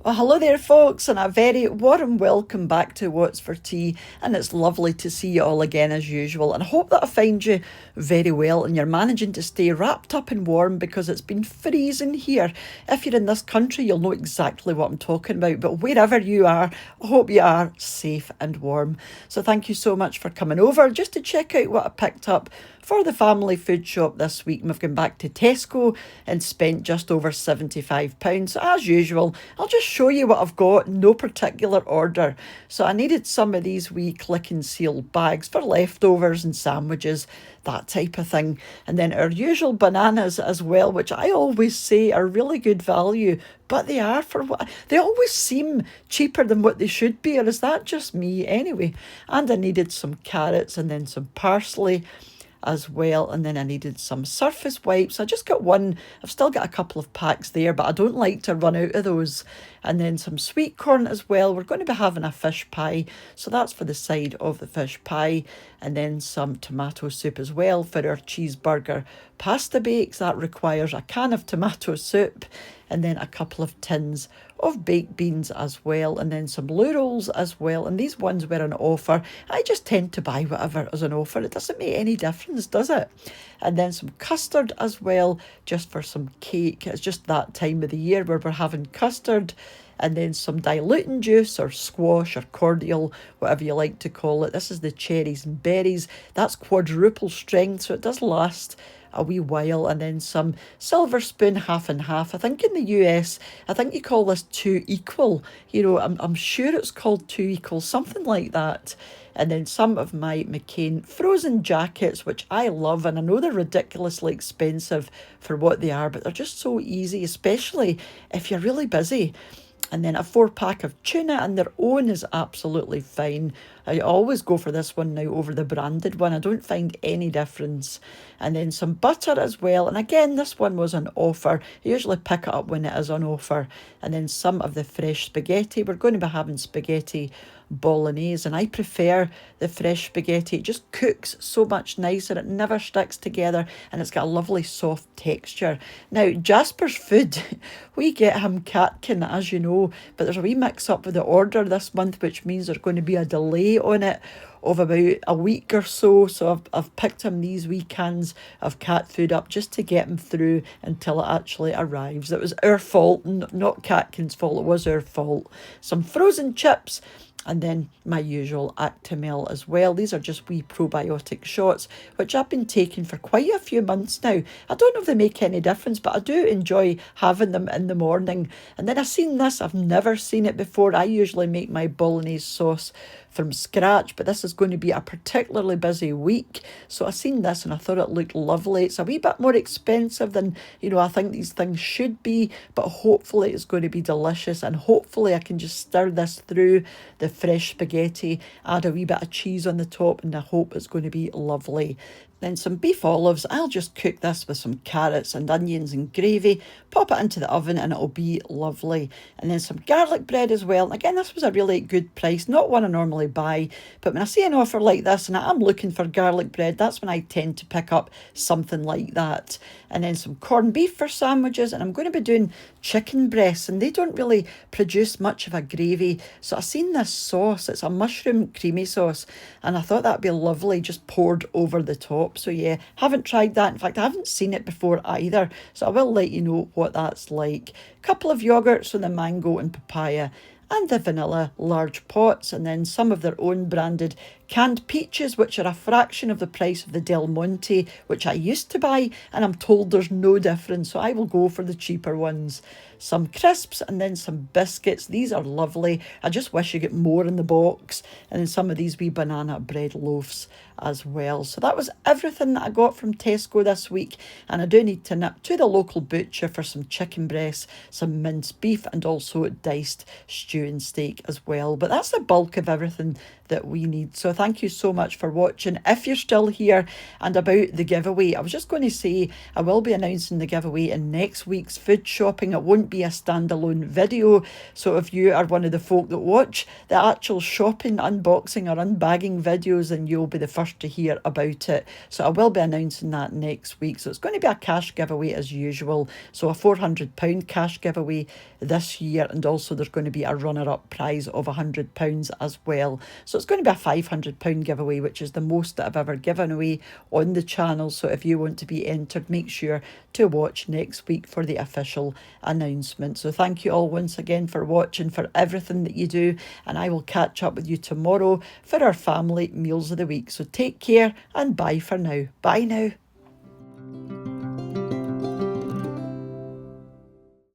Well, hello there, folks, and a very warm welcome back to What's for Tea. And it's lovely to see you all again as usual. And I hope that I find you very well and you're managing to stay wrapped up and warm because it's been freezing here. If you're in this country, you'll know exactly what I'm talking about. But wherever you are, I hope you are safe and warm. So thank you so much for coming over just to check out what I picked up for the family food shop this week. We've gone back to Tesco and spent just over £75. So as usual, I'll just show you what I've got, no particular order. So I needed some of these wee click and seal bags for leftovers and sandwiches, that type of thing. And then our usual bananas as well, which I always say are really good value, but they are for what they always seem cheaper than what they should be. Or is that just me anyway? And I needed some carrots and then some parsley as well, and then I needed some surface wipes. I just got one. I've still got a couple of packs there, but I don't like to run out of those. And then some sweet corn as well. We're going to be having a fish pie, so that's for the side of the fish pie. And then some tomato soup as well for our cheeseburger pasta bakes. That requires a can of tomato soup and then a couple of tins of baked beans as well, and then some loo rolls as well. And these ones were on offer. I just tend to buy whatever is on offer. It doesn't make any difference, does it? And then some custard as well, just for some cake. It's just that time of the year where we're having custard. And then some diluting juice or squash or cordial, whatever you like to call it. This is the cherries and berries. That's quadruple strength, so it does last a wee while. And then some silver spoon, half and half. I think in the US, I think you call this two equal. You know, I'm sure it's called two equal, something like that. And then some of my McCain frozen jackets, which I love, and I know they're ridiculously expensive for what they are, but they're just so easy, especially if you're really busy. And then a 4-pack of tuna, and their own is absolutely fine. I always go for this one now over the branded one. I don't find any difference. And then some butter as well. And again, this one was on offer. I usually pick it up when it is on offer. And then some of the fresh spaghetti. We're going to be having spaghetti bolognese, and I prefer the fresh spaghetti. It just cooks so much nicer. It never sticks together, and it's got a lovely soft texture. Now, Jasper's food, we get him catkin, as you know, but there's a wee mix up with the order this month, which means there's going to be a delay on it of about a week or so. So I've picked him these wee cans of cat food up just to get him through until it actually arrives. It was our fault, not Catkin's fault. It was our fault. Some frozen chips. And then my usual Actimel as well. These are just wee probiotic shots, which I've been taking for quite a few months now. I don't know if they make any difference, but I do enjoy having them in the morning. And then I've seen this. I've never seen it before. I usually make my bolognese sauce from scratch, but this is going to be a particularly busy week. So I seen this and I thought it looked lovely. It's a wee bit more expensive than, I think these things should be, but hopefully it's going to be delicious, and hopefully I can just stir this through the fresh spaghetti, add a wee bit of cheese on the top, and I hope it's going to be lovely. Then some beef olives. I'll just cook this with some carrots and onions and gravy, pop it into the oven, and it'll be lovely. And then some garlic bread as well. Again, this was a really good price, not one I normally buy, but when I see an offer like this and I'm looking for garlic bread, that's when I tend to pick up something like that. And then some corned beef for sandwiches, and I'm going to be doing chicken breasts, and they don't really produce much of a gravy. So I've seen this sauce. It's a mushroom creamy sauce, and I thought that'd be lovely just poured over the top. So yeah, haven't tried that. In fact, I haven't seen it before either, so I will let you know what that's like. Couple of yogurts on the mango and papaya, and the vanilla large pots, and then some of their own branded canned peaches, which are a fraction of the price of the Del Monte, which I used to buy, and I'm told there's no difference, so I will go for the cheaper ones. Some crisps, and then some biscuits. These are lovely. I just wish you get more in the box. And then some of these wee banana bread loaves as well. So that was everything that I got from Tesco this week, and I do need to nip to the local butcher for some chicken breasts, some minced beef, and also diced stew and steak as well. But that's the bulk of everything that we need. So thank you so much for watching. If you're still here, and about the giveaway, I was just going to say I will be announcing the giveaway in next week's food shopping. It won't be a standalone video, so if you are one of the folk that watch the actual shopping, unboxing or unbagging videos, then you'll be the first to hear about it. So I will be announcing that next week. So it's going to be a cash giveaway as usual, so a £400 cash giveaway this year, and also there's going to be a runner-up prize of £100 as well. So it's going to be a £500 giveaway, which is the most that I've ever given away on the channel. So if you want to be entered, make sure to watch next week for the official announcement. So thank you all once again for watching, for everything that you do, and I will catch up with you tomorrow for our family meals of the week. So take care and bye for now. Bye now.